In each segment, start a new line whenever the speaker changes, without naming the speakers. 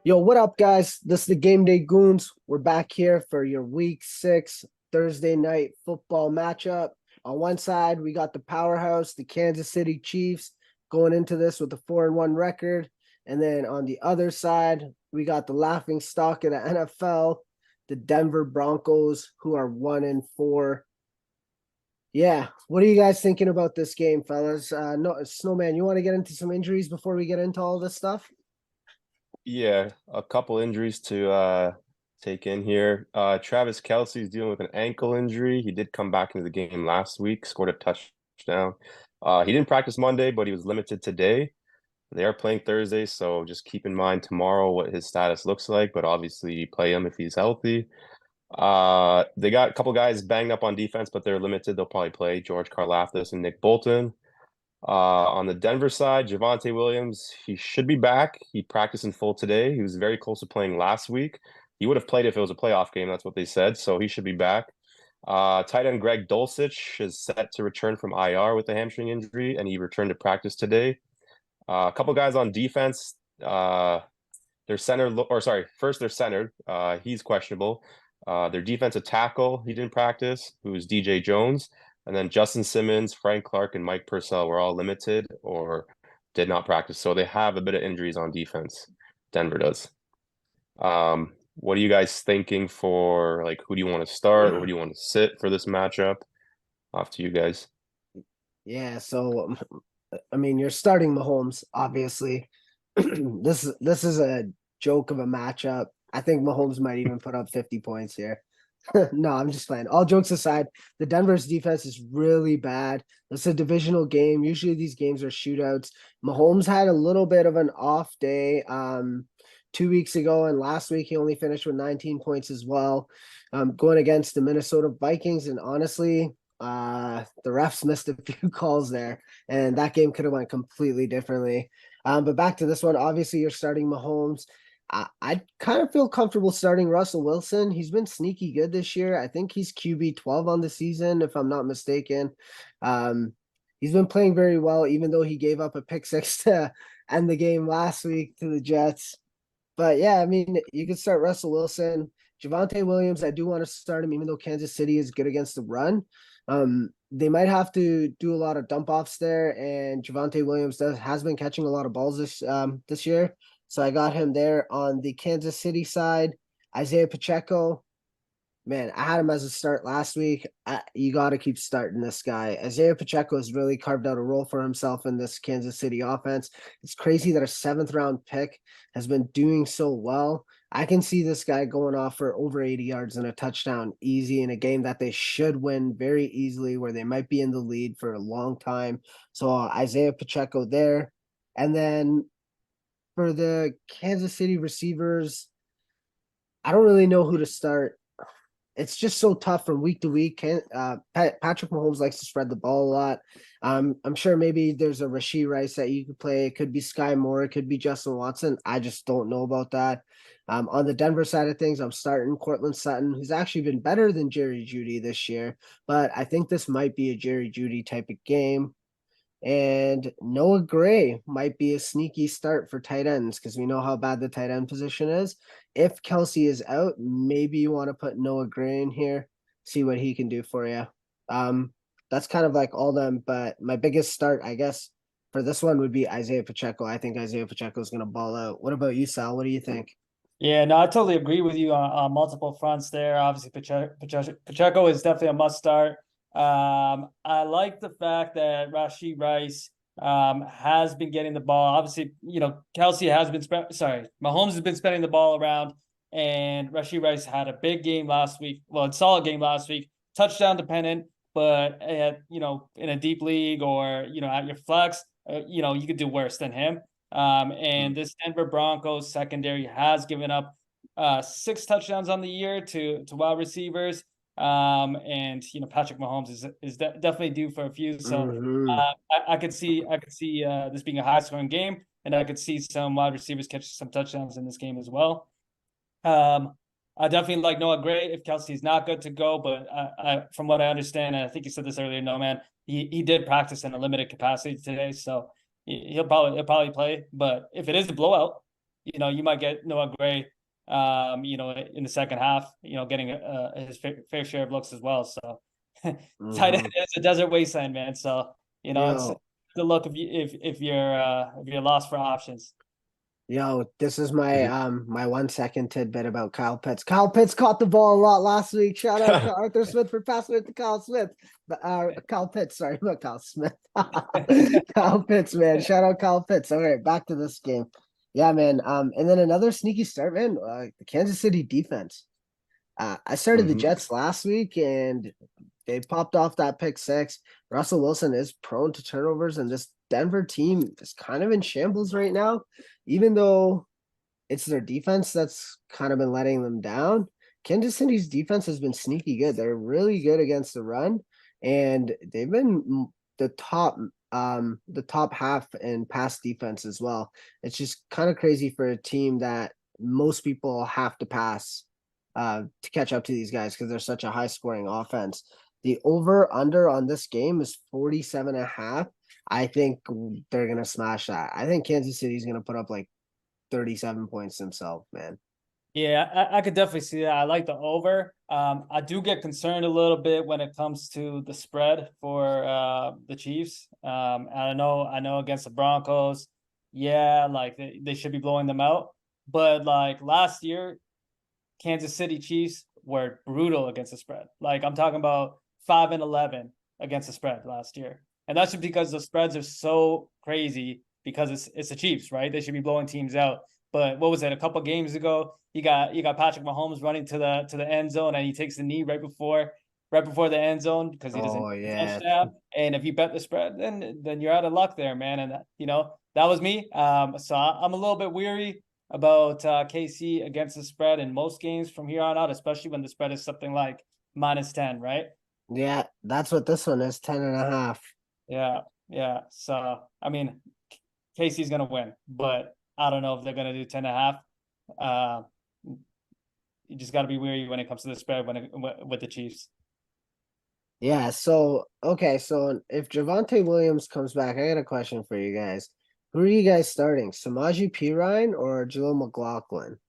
Yo, what up, guys? This is the Game Day Goons. We're back here for your Week 6 Thursday night football matchup. On one side, we got the powerhouse, the Kansas City Chiefs, going into this with a 4-1 record. And then on the other side, we got the laughing stock of the NFL, the Denver Broncos, who are 1-4. Yeah, what are you guys thinking about this game, fellas? No, Snowman, you want to get into some injuries before we get into all this stuff?
Yeah, a couple injuries to take in here. Travis Kelce is dealing with an ankle injury. He did come back into the game last week, scored a touchdown. He didn't practice Monday, but he was limited today. They are playing Thursday, so just keep in mind tomorrow what his status looks like, but obviously play him if he's healthy. They got a couple guys banged up on defense, but they're limited. They'll probably play George Karlaftis and Nick Bolton. On the Denver side, Javonte Williams, he should be back. He practiced in full today. He was very close to playing last week. He would have played if it was a playoff game. That's what they said. So he should be back. Tight end Greg Dulcich is set to return from IR with a hamstring injury, and he returned to practice today. A couple guys on defense. Their center, or sorry, first their center. He's questionable. Their defensive tackle, he didn't practice, who's DJ Jones. And then Justin Simmons, Frank Clark, and Mike Purcell were all limited or did not practice. So they have a bit of injuries on defense. Denver does. What are you guys thinking for, like, who do you want to start or who do you want to sit for this matchup? Off to you guys.
Yeah, so I mean, you're starting Mahomes, obviously. This is a joke of a matchup. I think Mahomes might even put up 50 points here. No, I'm just playing. All jokes aside, the Denver's defense is really bad. It's a divisional game. Usually these games are shootouts. Mahomes had a little bit of an off day 2 weeks ago, and last week he only finished with 19 points as well. Going against the Minnesota Vikings, and honestly, the refs missed a few calls there, and that game could have went completely differently. But back to this one, obviously you're starting Mahomes. I kind of feel comfortable starting Russell Wilson. He's been sneaky good this year. I think he's QB 12 on the season, if I'm not mistaken. Um, he's been playing very well, even though he gave up a pick six to end the game last week to the Jets. But yeah, I mean, you can start Russell Wilson. Javonte Williams, I do want to start him, even though Kansas City is good against the run. They might have to do a lot of dump offs there, and Javonte Williams has been catching a lot of balls this year. So I got him there on the Kansas City side. Isaiah Pacheco, man, I had him as a start last week. You got to keep starting this guy. Isaiah Pacheco has really carved out a role for himself in this Kansas City offense. It's crazy that a seventh round pick has been doing so well. I can see this guy going off for over 80 yards and a touchdown easy in a game that they should win very easily, where they might be in the lead for a long time. So Isaiah Pacheco there. And then for the Kansas City receivers, I don't really know who to start. It's just so tough from week to week. Patrick Mahomes likes to spread the ball a lot. I'm sure maybe there's a Rashee Rice that you could play. It could be Sky Moore. It could be Justin Watson. I just don't know about that. On the Denver side of things, I'm starting Cortland Sutton, who's actually been better than Jerry Jeudy this year. But I think this might be a Jerry Jeudy type of game. And Noah Gray might be a sneaky start for tight ends because we know how bad the tight end position is. If Kelce is out, maybe you want to put Noah Gray in here, see what he can do for you. That's kind of like all them, but my biggest start, I guess, for this one would be Isaiah Pacheco. I think Isaiah Pacheco is going to ball out. What about you, Sal? What do you think?
Yeah, no, I totally agree with you on multiple fronts there. Obviously, Pacheco is definitely a must start. I like the fact that Rashee Rice has been getting the ball. Obviously, Kelsey has been Mahomes has been spending the ball around, and Rashee Rice had a big game last week. Well, a solid game last week, touchdown dependent, but in a deep league or at your flex, you could do worse than him. And this Denver Broncos secondary has given up 6 touchdowns on the year to wide receivers. And Patrick Mahomes is definitely due for a few. So
Mhm.
I could see this being a high scoring game, and I could see some wide receivers catch some touchdowns in this game as well. I definitely like Noah Gray if Kelsey's not good to go, but from what I understand, and I think you said this earlier, no man, he did practice in a limited capacity today, so he'll probably play. But if it is a blowout, you might get Noah Gray, in the second half, getting his fair share of looks as well. So tight end is a desert wasteland, man. So it's
Yo,
the look if you're lost for options.
this is my my 1 second tidbit about Kyle Pitts. Kyle Pitts caught the ball a lot last week. Shout out to Arthur Smith for passing it to Kyle Smith. Kyle Pitts, sorry, not Kyle Smith. Kyle Pitts, man. Shout out Kyle Pitts. All right, back to this game. Yeah, man. And then another sneaky start, man. The Kansas City defense. I started the Jets last week and they popped off that pick six. Russell Wilson is prone to turnovers, and this Denver team is kind of in shambles right now, even though it's their defense that's kind of been letting them down. Kansas City's defense has been sneaky good. They're really good against the run, and they've been the top half in pass defense as well. It's just kind of crazy for a team that most people have to pass to catch up to these guys because they're such a high scoring offense. The over under on this game is 47.5. I think they're going to smash that. I think Kansas City is going to put up like 37 points themselves, man.
Yeah, I could definitely see that. I like the over. I do get concerned a little bit when it comes to the spread for the Chiefs. I know against the Broncos, yeah, like they should be blowing them out. But like last year, Kansas City Chiefs were brutal against the spread. Like I'm talking about 5-11 against the spread last year. And that's just because the spreads are so crazy because it's the Chiefs, right? They should be blowing teams out. But what was it? A couple games ago, you got Patrick Mahomes running to the end zone and he takes the knee right before the end zone because he doesn't touchdown. And if you bet the spread, then you're out of luck there, man. And that was me. So I'm a little bit weary about KC against the spread in most games from here on out, especially when the spread is something like -10, right?
Yeah, that's what this one is, 10.5.
Yeah. So I mean, KC's gonna win, but I don't know if they're gonna do 10.5. You just got to be wary when it comes to the spread with the Chiefs.
Yeah, so okay, so if Javonte Williams comes back, I got a question for you guys. Who are you guys starting? Samaje Perine or Jaleel McLaughlin?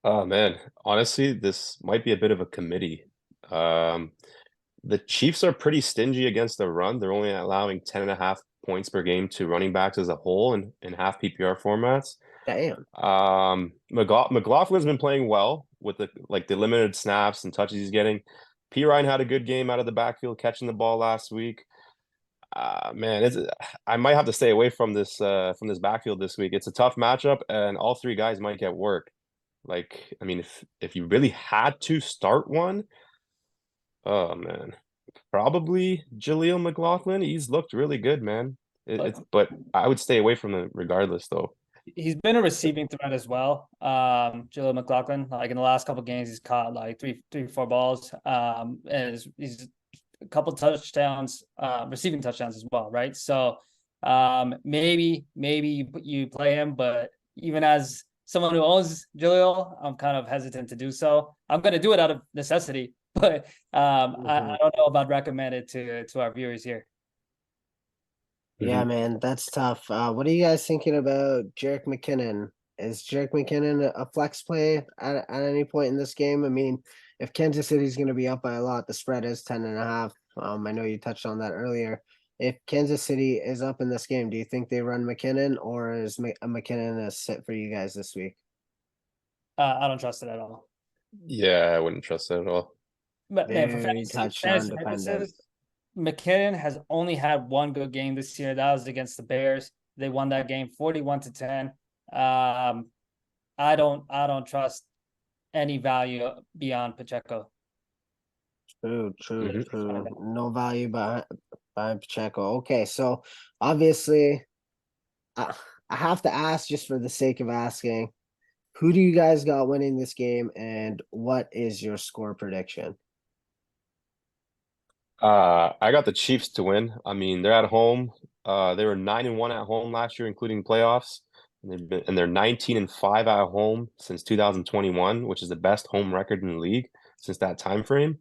Oh man, honestly, this might be a bit of a committee. The Chiefs are pretty stingy against the run. They're only allowing 10.5 points per game to running backs as a whole in half PPR formats.
Damn.
McLaughlin's been playing well with the limited snaps and touches he's getting. Perine had a good game out of the backfield catching the ball last week. Man, I might have to stay away from this backfield this week. It's a tough matchup, and all three guys might get work. Like, I mean, if you really had to start one, oh man, probably Jaleel McLaughlin. He's looked really good, man. But I would stay away from him regardless, though.
He's been a receiving threat as well. Jaleel McLaughlin, like in the last couple of games, he's caught like three, 4 balls. And he's a couple touchdowns, receiving touchdowns as well, right? So maybe you play him, but even as someone who owns Jaleel, I'm kind of hesitant to do so. I'm going to do it out of necessity, but I don't know about recommend it to our viewers here.
Yeah, man, that's tough. What are you guys thinking about Jerick McKinnon? Is Jerick McKinnon a flex play at any point in this game? I mean, if Kansas City's going to be up by a lot, the spread is 10.5. I know you touched on that earlier. If Kansas City is up in this game, do you think they run McKinnon, or is McKinnon a sit for you guys this week?
I don't trust it at all.
Yeah, I wouldn't trust it at all.
But man, for
touchdown dependent.
McKinnon has only had one good game this year. That was against the Bears. They won that game 41-10. I don't trust any value beyond Pacheco.
True. No value behind Pacheco. Okay, so obviously, I have to ask just for the sake of asking, who do you guys got winning this game, and what is your score prediction?
I got the Chiefs to win. I mean, they're at home. They were 9-1 at home last year, including playoffs, and they're 19-5 at home since 2021, which is the best home record in the league since that time frame.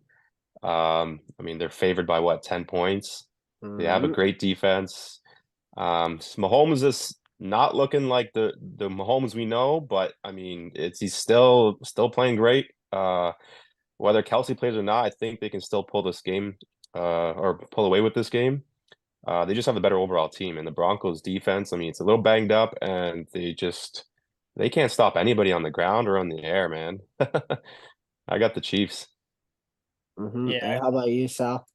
I mean, they're favored by 10 points. They have a great defense. Mahomes not looking like the Mahomes we know, but I mean, he's still playing great. Whether Kelce plays or not, I think they can still pull this game, or pull away with this game. They just have the better overall team, and the Broncos defense, I mean, it's a little banged up, and they can't stop anybody on the ground or on the air, man. I got the Chiefs.
And
Yeah,
how about you, Sal?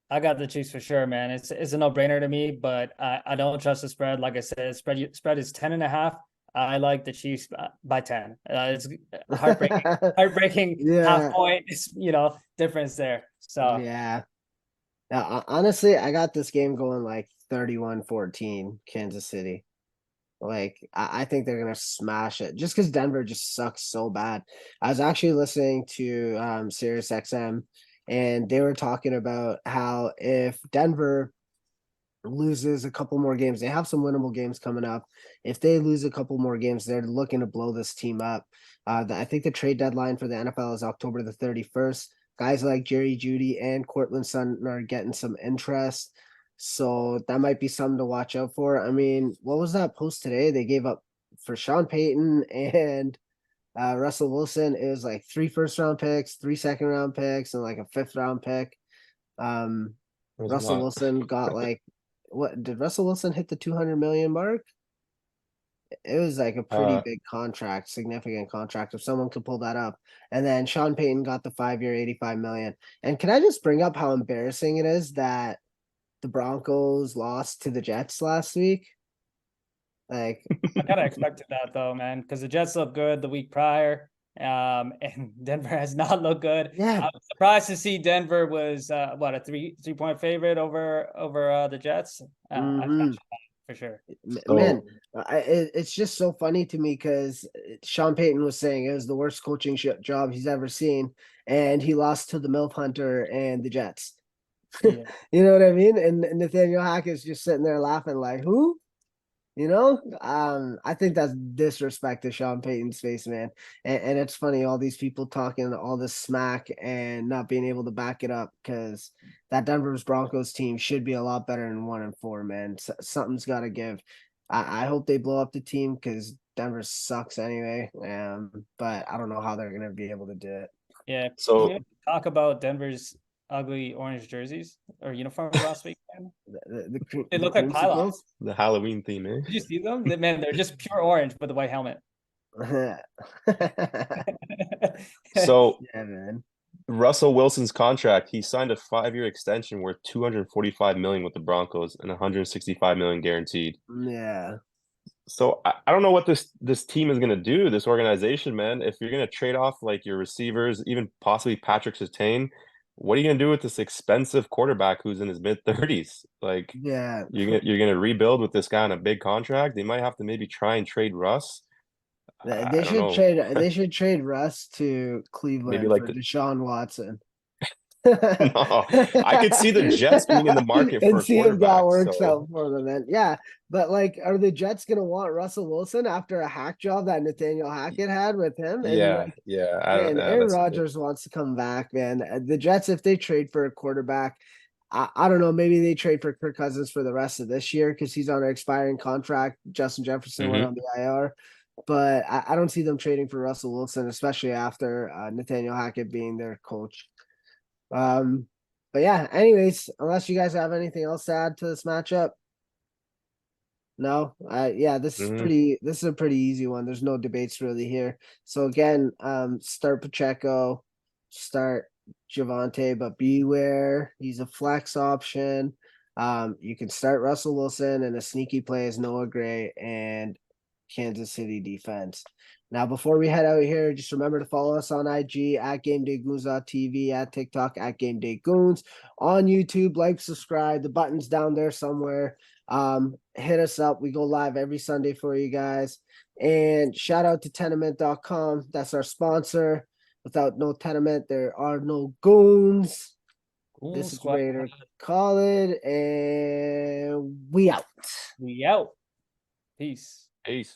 I got the Chiefs for sure, man. It's a no-brainer to me, but I don't trust the spread. Like I said, spread is 10.5. I like the Chiefs by 10. It's heartbreaking half
Yeah,
point is, difference there. So
yeah. Now, honestly, I got this game going like 31-14, Kansas City. Like, I think they're gonna smash it just because Denver just sucks so bad. I was actually listening to Sirius XM, and they were talking about how if Denver loses a couple more games, they have some winnable games coming up. If they lose a couple more games, they're looking to blow this team up. I think the trade deadline for the NFL is October the 31st. Guys like Jerry Judy and Cortland Sutton are getting some interest. So that might be something to watch out for. I mean, what was that post today? They gave up for Sean Payton and Russell Wilson. It was like 3 first-round picks, 3 second-round picks, and like a 5th-round pick. Russell Wilson got like, what did Russell Wilson hit the 200 million mark? It was like a pretty big contract, significant contract. If someone could pull that up, and then Sean Payton got the 5-year, 85 million. And can I just bring up how embarrassing it is that the Broncos lost to the Jets last week? Like,
I kind of expected that though, man, because the Jets looked good the week prior, and Denver has not looked good.
yeah,
I was surprised to see Denver was what, a 3-point favorite over the Jets. I
mhm.
for sure.
Man,
So
it's just so funny to me because Sean Payton was saying it was the worst coaching job he's ever seen, and he lost to the MILF Hunter and the Jets.
Yeah.
You know what I mean? And Nathaniel Hackett's just sitting there laughing like, who? I think that's disrespect to Sean Payton's face, man. And it's funny, all these people talking all this smack and not being able to back it up because that Denver's Broncos team should be a lot better than 1-4, man. Something's got to give. I hope they blow up the team because Denver sucks anyway. But I don't know how they're gonna be able to do it.
Yeah. Can
so
we talk about Denver's ugly orange jerseys or uniforms last week, man? They
The
look like
creamsicles.
pylons.
the Halloween theme, eh?
Did you see them? Man, they're just pure orange with a white helmet.
So
Yeah, man.
Russell Wilson's contract, he signed a 5-year extension worth 245 million with the Broncos and 165 million guaranteed.
Yeah.
So I don't know what this team is gonna do, this organization, man. If you're gonna trade off like your receivers, even possibly Patrick Surtain, what are you gonna do with this expensive quarterback who's in his mid-30s? Like
Yeah.
you're gonna rebuild with this guy on a big contract. They might have to maybe try and trade Russ.
They
I don't
should
know.
trade. They should trade Russ to
Maybe
Cleveland
like
for
the
Deshaun Watson.
no, I could see the Jets being in the market for
And
a
see if that
quarterback.
works
So
out for them. Then, yeah. But like, are the Jets gonna want Russell Wilson after a hack job that Nathaniel Hackett had with him? And
yeah,
like,
yeah. I don't
man,
know.
Aaron
That's
Rodgers wants to come back, man. The Jets, if they trade for a quarterback, I don't know. Maybe they trade for Kirk Cousins for the rest of this year because he's on an expiring contract. Justin Jefferson went on the IR. But I don't see them trading for Russell Wilson, especially after Nathaniel Hackett being their coach. But yeah, anyways, unless you guys have anything else to add to this matchup. No, yeah,
mm-hmm.
this is a pretty easy one. There's no debates really here. So again, start Pacheco, start Javante, but beware, he's a flex option. You can start Russell Wilson, and a sneaky play is Noah Gray and Kansas City defense. Now, before we head out here, just remember to follow us on IG at GameDayGoons.tv, at TikTok at Game Day Goons, on YouTube. Like, subscribe. The button's down there somewhere. Hit us up. We go live every Sunday for you guys. And shout out to Tenement.com. That's our sponsor. Without no Tenement, there are no goons. This is the way to call it. And we out.
We out. Peace.
Ace.